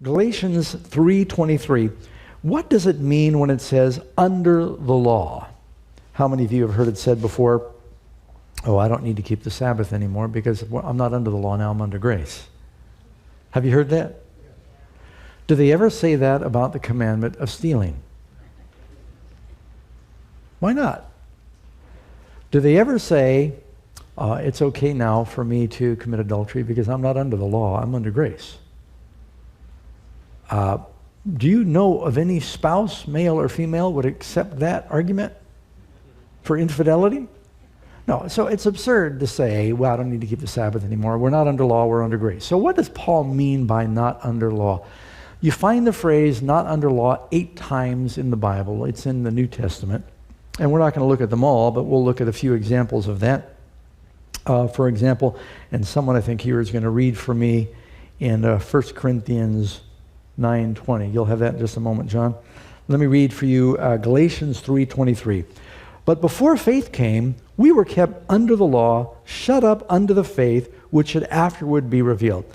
Galatians 3:23. What does it mean when it says under the law? How many of you have heard it said before, oh, I don't need to keep the Sabbath anymore because I'm not under the law now, I'm under grace? Have you heard that? Do they ever say that about the commandment of stealing? Why not? Do they ever say, it's okay now for me to commit adultery because I'm not under the law, I'm under grace? Do you know of any spouse, male or female, would accept that argument for infidelity? No, so it's absurd to say, well, I don't need to keep the Sabbath anymore. We're not under law, we're under grace. So what does Paul mean by not under law? You find the phrase not under law 8 times in the Bible. It's in the New Testament. And we're not going to look at them all, but we'll look at a few examples of that. For example, and someone I think here is going to read for me in 1 Corinthians 9:20. You'll have that in just a moment, John. Let me read for you Galatians 3:23. But before faith came, we were kept under the law, shut up under the faith, which should afterward be revealed.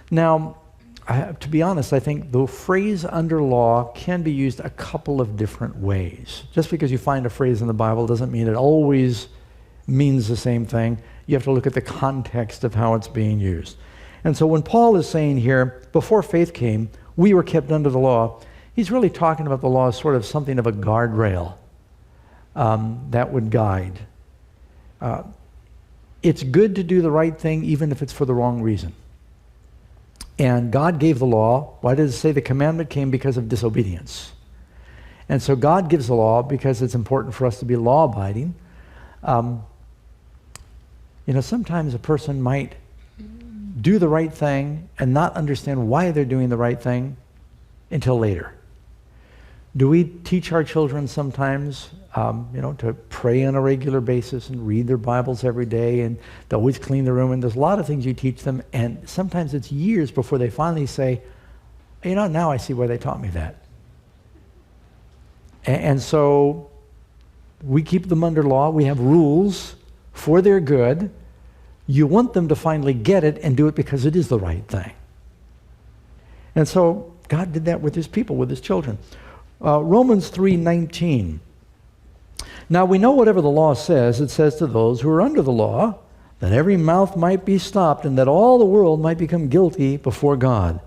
Now, to be honest, I think the phrase under law can be used a couple of different ways. Just because you find a phrase in the Bible doesn't mean it always means the same thing. You have to look at the context of how it's being used. And so when Paul is saying here, before faith came, we were kept under the law, he's really talking about the law as sort of something of a guardrail that would guide. It's good to do the right thing even if it's for the wrong reason. And God gave the law. Why does it say the commandment came because of disobedience? And so God gives the law because it's important for us to be law-abiding. Sometimes a person might do the right thing and not understand why they're doing the right thing until later. Do we teach our children sometimes, to pray on a regular basis and read their Bibles every day and to always clean the room? And there's a lot of things you teach them, and sometimes it's years before they finally say, now I see why they taught me that. And so we keep them under law. We have rules for their good. You want them to finally get it and do it because it is the right thing. And so God did that with his people, with his children. Romans 3:19. Now we know whatever the law says, it says to those who are under the law, that every mouth might be stopped and that all the world might become guilty before God.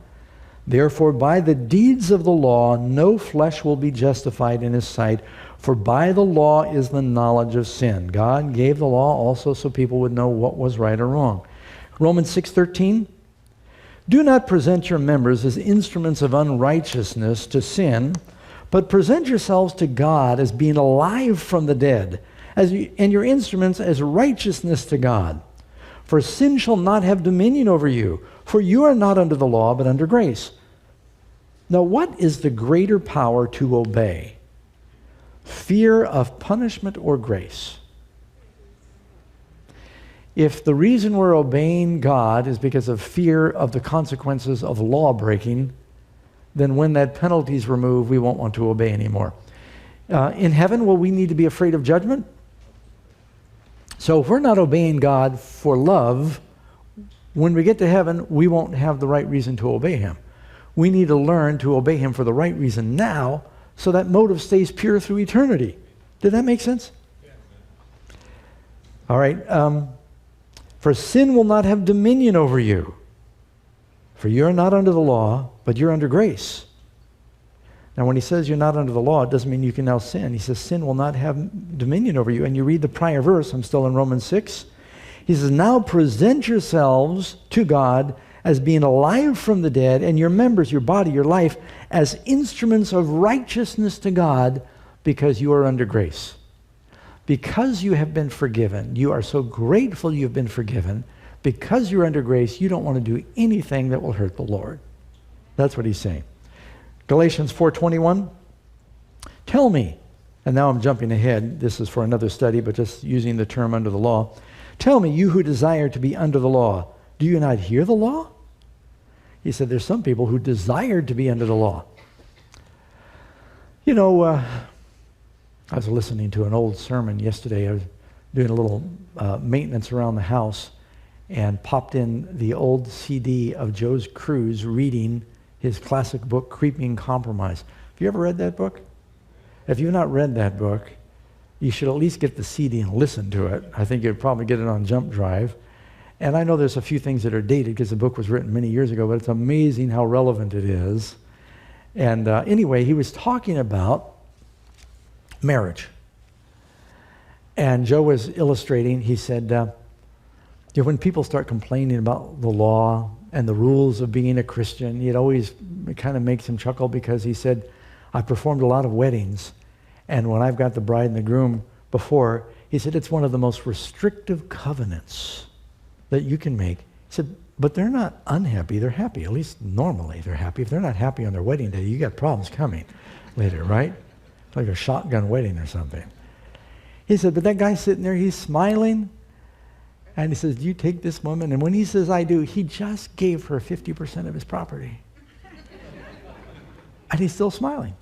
Therefore, by the deeds of the law, no flesh will be justified in his sight, for by the law is the knowledge of sin. God gave the law also so people would know what was right or wrong. Romans 6:13. Do not present your members as instruments of unrighteousness to sin, but present yourselves to God as being alive from the dead, and your instruments as righteousness to God. For sin shall not have dominion over you, for you are not under the law, but under grace. Now, what is the greater power to obey? Fear of punishment or grace? If the reason we're obeying God is because of fear of the consequences of law breaking, then when that penalty is removed, we won't want to obey anymore. In heaven, will we need to be afraid of judgment? So if we're not obeying God for love, when we get to heaven, we won't have the right reason to obey him. We need to learn to obey him for the right reason now, so that motive stays pure through eternity. Did that make sense? Yeah. All right. For sin will not have dominion over you. For you're not under the law, but you're under grace. Now, when he says you're not under the law, it doesn't mean you can now sin. He says sin will not have dominion over you. And you read the prior verse, I'm still in Romans 6. He says, now present yourselves to God as being alive from the dead, and your members, your body, your life, as instruments of righteousness to God, because you are under grace. Because you have been forgiven, you are so grateful you've been forgiven. Because you're under grace, you don't want to do anything that will hurt the Lord. That's what he's saying. Galatians 4:21. Tell me, and now I'm jumping ahead, this is for another study, but just using the term under the law. Tell me, you who desire to be under the law, do you not hear the law? He said there's some people who desired to be under the law. I was listening to an old sermon yesterday. I was doing a little maintenance around the house and popped in the old CD of Joe's Cruz reading his classic book, Creeping Compromise. Have you ever read that book? If you've not read that book, you should at least get the CD and listen to it. I think you'd probably get it on Jump Drive. And I know there's a few things that are dated because the book was written many years ago, but it's amazing how relevant it is. And anyway, he was talking about marriage. And Joe was illustrating, he said, when people start complaining about the law and the rules of being a Christian, it kind of makes him chuckle because he said, I performed a lot of weddings, and when I've got the bride and the groom before, he said, it's one of the most restrictive covenants that you can make. He said, but they're not unhappy, they're happy. At least normally they're happy. If they're not happy on their wedding day, you got problems coming later, right? It's like a shotgun wedding or something. He said, but that guy's sitting there, he's smiling, and he says, do you take this woman? And when he says, I do, he just gave her 50% of his property. And he's still smiling.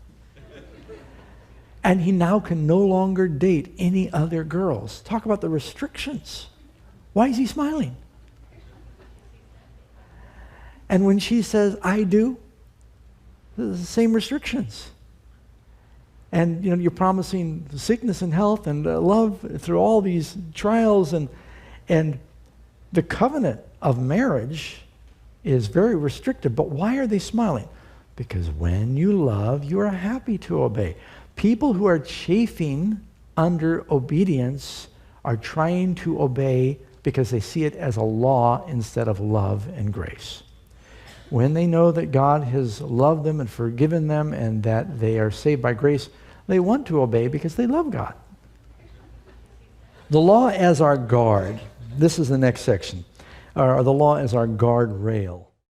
And he now can no longer date any other girls. Talk about the restrictions. Why is he smiling? And when she says, I do, the same restrictions. And you're promising sickness and health and love through all these trials, and the covenant of marriage is very restrictive. But why are they smiling? Because when you love, you are happy to obey. People who are chafing under obedience are trying to obey because they see it as a law instead of love and grace. When they know that God has loved them and forgiven them and that they are saved by grace, they want to obey because they love God. The law as our guard. This is the next section. Or the law as our guardrail.